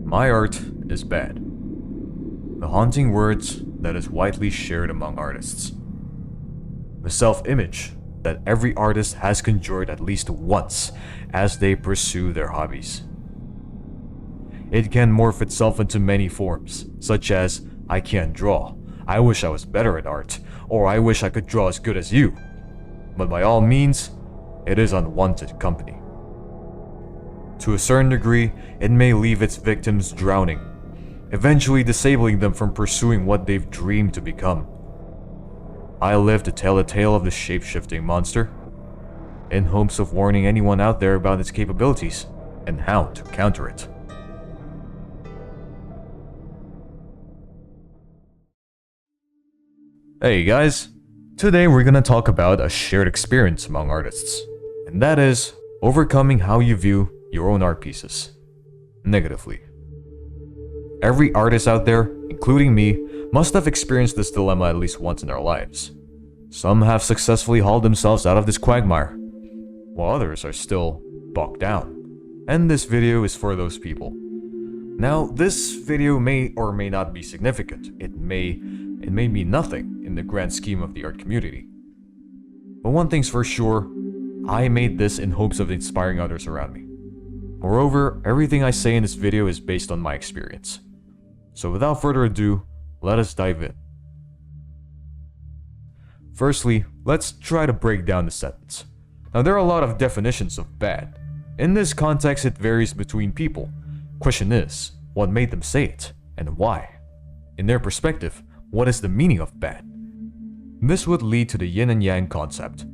My art is bad. The haunting words that is widely shared among artists. The self-image that every artist has conjured at least once as they pursue their hobbies. It can morph itself into many forms, such as, I can't draw, I wish I was better at art, or I wish I could draw as good as you. But by all means, it is unwanted company. To a certain degree, it may leave its victims drowning, eventually disabling them from pursuing what they've dreamed to become. I live to tell the tale of the shape-shifting monster, in hopes of warning anyone out there about its capabilities and how to counter it. Hey guys, today we're gonna talk about a shared experience among artists, and that is overcoming how you view your own art pieces negatively. Every artist out there, including me, must have experienced this dilemma at least once in their lives. Some have successfully hauled themselves out of this quagmire, while others are still bogged down. And this video is for those people. Now, this video may or may not be significant. It may mean nothing in the grand scheme of the art community. But one thing's for sure, I made this in hopes of inspiring others around me. Moreover, everything I say in this video is based on my experience. So without further ado, let us dive in. Firstly, let's try to break down the sentence. Now, there are a lot of definitions of bad. In this context, it varies between people. Question is, what made them say it, and why? In their perspective, what is the meaning of bad? This would lead to the yin and yang concept.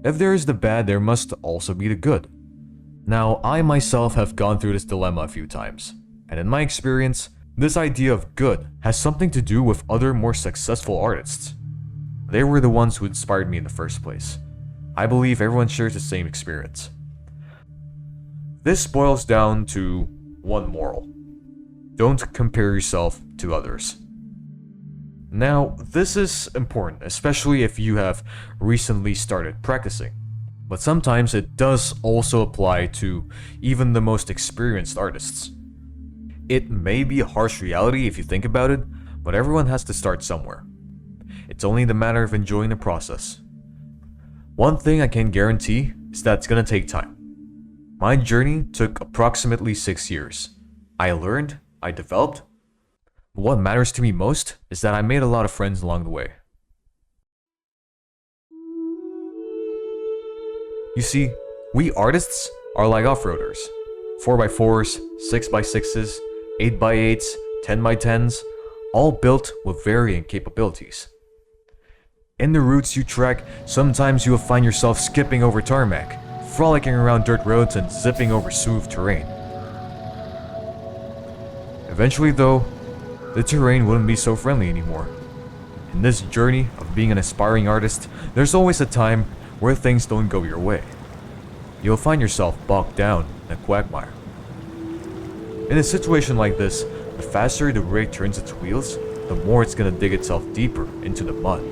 If there is the bad, there must also be the good. Now, I myself have gone through this dilemma a few times, and in my experience, this idea of good has something to do with other more successful artists. They were the ones who inspired me in the first place. I believe everyone shares the same experience. This boils down to one moral. Don't compare yourself to others. Now, this is important, especially if you have recently started practicing. But sometimes it does also apply to even the most experienced artists. It may be a harsh reality if you think about it, but everyone has to start somewhere. It's only the matter of enjoying the process. One thing I can guarantee is that it's gonna take time. My journey took approximately 6 years. I learned, I developed. But what matters to me most is that I made a lot of friends along the way. You see, we artists are like off-roaders. 4x4s, 6x6s, 8x8s, 10x10s, all built with varying capabilities. In the routes you trek, sometimes you will find yourself skipping over tarmac, frolicking around dirt roads and zipping over smooth terrain. Eventually though, the terrain wouldn't be so friendly anymore. In this journey of being an aspiring artist, there's always a time where things don't go your way. You'll find yourself bogged down in a quagmire. In a situation like this, the faster the rig turns its wheels, the more it's gonna dig itself deeper into the mud.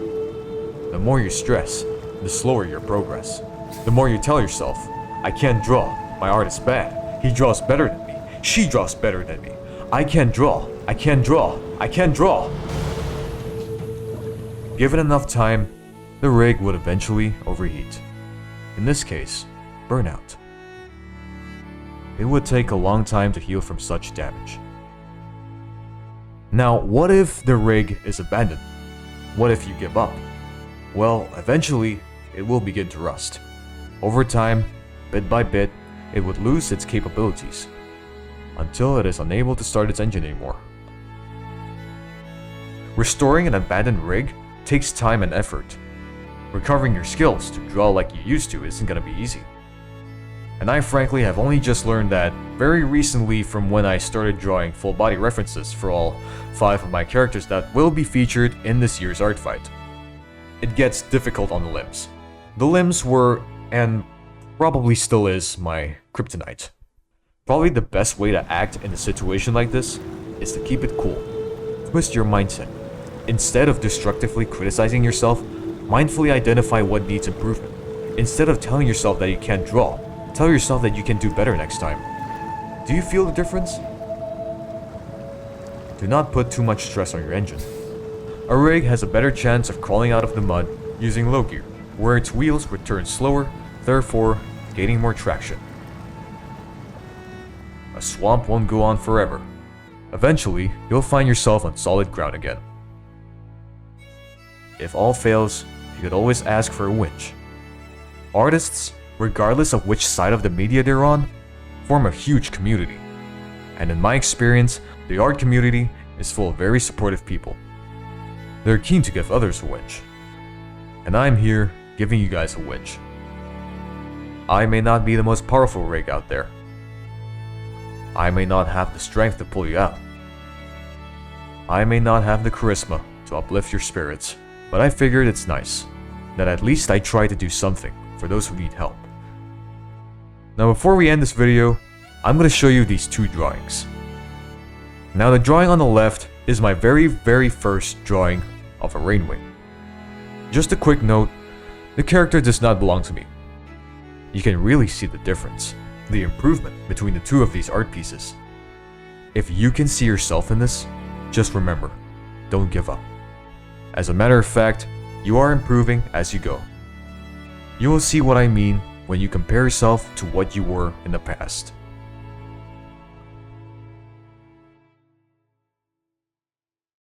The more you stress, the slower your progress. The more you tell yourself, I can't draw, my art is bad, he draws better than me, she draws better than me, I can't draw, I can't draw, I can't draw. Given enough time, the rig would eventually overheat. In this case, burnout. It would take a long time to heal from such damage. Now, what if the rig is abandoned? What if you give up? Well, eventually, it will begin to rust. Over time, bit by bit, it would lose its capabilities, until it is unable to start its engine anymore. Restoring an abandoned rig takes time and effort. Recovering your skills to draw like you used to isn't gonna be easy. And I frankly have only just learned that very recently from when I started drawing full body references for all 5 of my characters that will be featured in this year's art fight. It gets difficult on the limbs. The limbs were, and probably still is, my kryptonite. Probably the best way to act in a situation like this is to keep it cool. Twist your mindset. Instead of destructively criticizing yourself, mindfully identify what needs improvement. Instead of telling yourself that you can't draw, tell yourself that you can do better next time. Do you feel the difference? do not put too much stress on your engine. A rig has a better chance of crawling out of the mud using low gear, where its wheels would turn slower, therefore gaining more traction. A swamp won't go on forever. Eventually, you'll find yourself on solid ground again. If all fails, you could always ask for a winch. Artists, regardless of which side of the media they're on, form a huge community. And in my experience, the art community is full of very supportive people. They're keen to give others a winch. And I'm here giving you guys a winch. I may not be the most powerful rig out there. I may not have the strength to pull you out. I may not have the charisma to uplift your spirits, but I figured it's nice that at least I try to do something for those who need help. Now before we end this video, I'm going to show you these two drawings. Now the drawing on the left is my very first drawing of a rainwing. Just a quick note, the character does not belong to me. You can really see the difference, the improvement between the two of these art pieces. If you can see yourself in this, just remember, don't give up. As a matter of fact, you are improving as you go. You will see what I mean when you compare yourself to what you were in the past.